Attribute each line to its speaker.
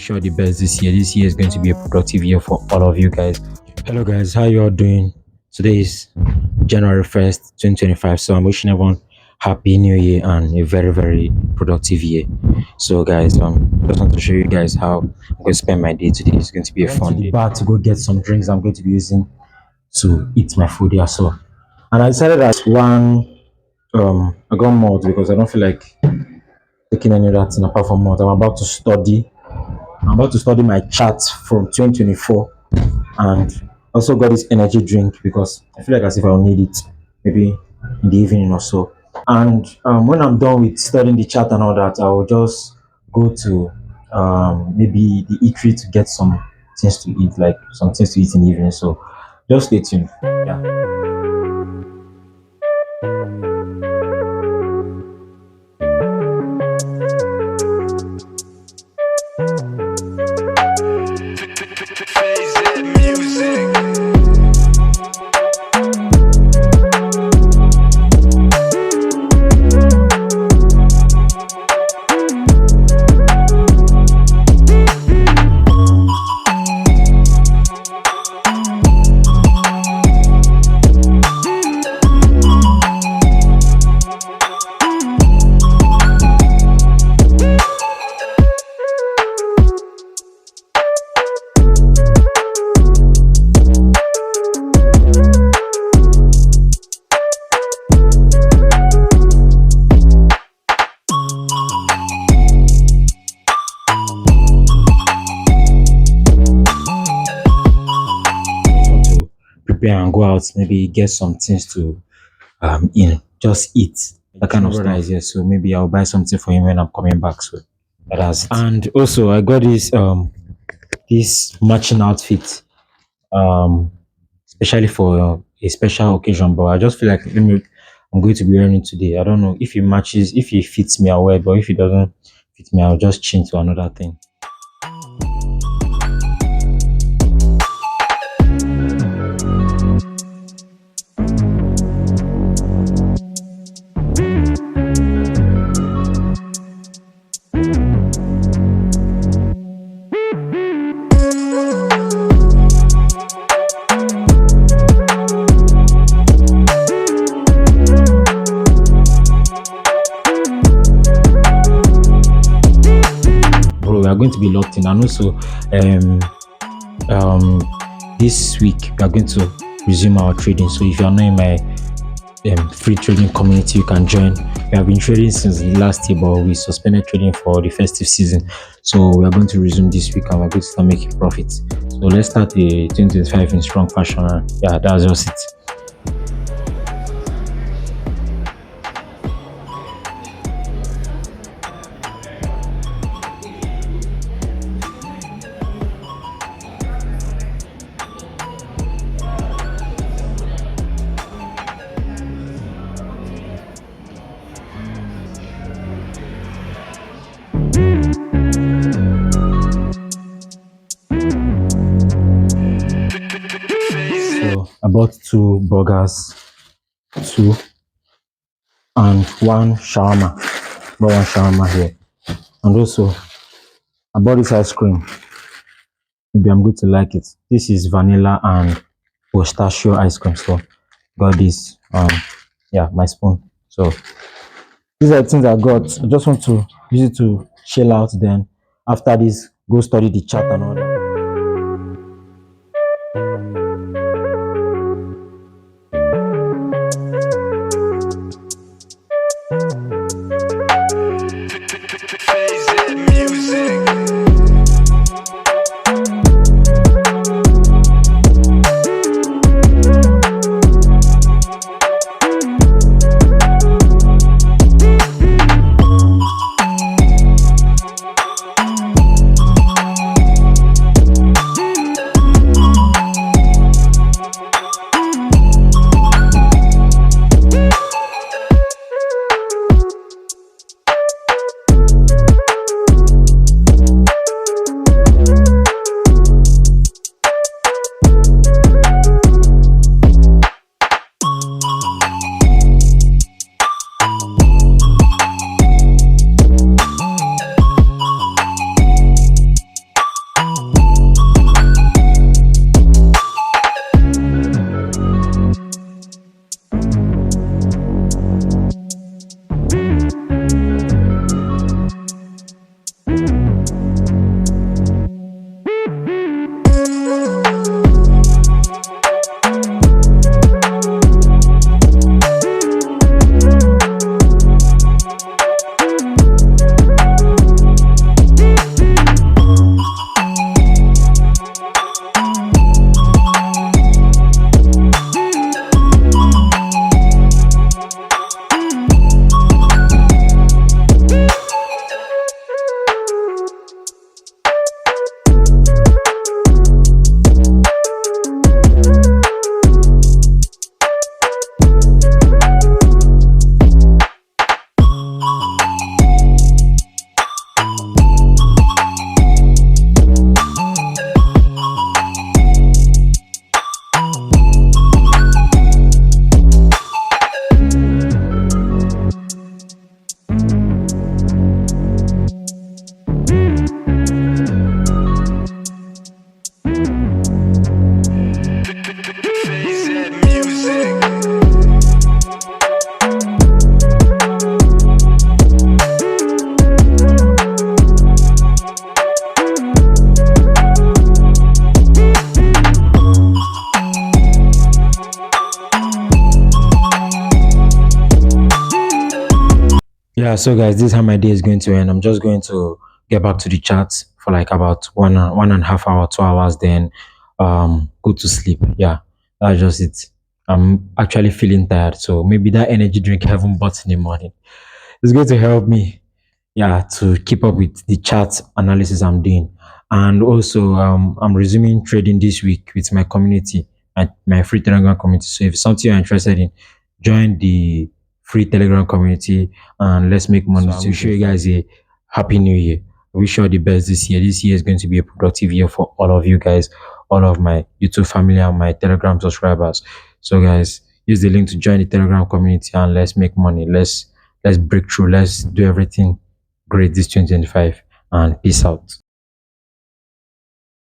Speaker 1: wish you all the best this year. This year is going to be a productive year for all of you guys. Hello guys, how you all doing? Today is January 1st, 2025. So I'm wishing everyone happy new year and a very productive year. So guys, just want to show you guys how I'm going to spend my day today. It's going to be a fun day. Bar to go get some drinks I'm going to be using to eat my food here. So and I decided that I got malt because I don't feel like taking any other thing apart from malt. I'm about to study my chart from 2024 and also got this energy drink because I feel like as if I'll need it maybe in the evening or so. And when I'm done with studying the chart and all that, I'll just go to maybe the eatery to get some things to eat, like some things to eat in the evening. So just stay tuned. Yeah. Prepare and go out, maybe get some things to just eat. That kind of stuff. Yeah. So maybe I'll buy something for him when I'm coming back. So that's it. And also I got this matching outfit, especially for a special occasion. But I just feel like I'm going to be wearing it today. I don't know if it matches, if it fits me, I'll wear it, but if it doesn't fit me, I'll just change to another thing. We are going to be locked in, and also this week we are going to resume our trading. So if you are not in my free trading community, you can join. We have been trading since last year, but we suspended trading for the festive season. So we are going to resume this week and we're going to start making profits. So let's start the 2025 in strong fashion. Yeah, that's just it. So I bought 2 burgers, 2 and 1 shawarma. Bought 1 shawarma here, and also I bought this ice cream. Maybe I'm going to like it. This is vanilla and pistachio ice cream. So got this. Yeah, my spoon. So these are the things I got. I just want to use it to chill out. Then after this, go study the chart and all that. Yeah, so guys, this is how my day is going to end. I'm just going to get back to the chat for like about 1.5 hour, 2 hours, then go to sleep. Yeah, that's just it. I'm actually feeling tired, so maybe that energy drink I haven't bought in the morning is going to help me, yeah, to keep up with the chart analysis I'm doing. And also, I'm resuming trading this week with my community and my free Telegram community. So if it's something you're interested in, join the free Telegram community and let's make money. So I wish you guys a happy new year. I wish you all the best this year. This year is going to be a productive year for all of you guys, all of my YouTube family and my Telegram subscribers. So guys, use the link to join the Telegram community and let's make money. Let's break through. Let's do everything great this 2025, and peace out.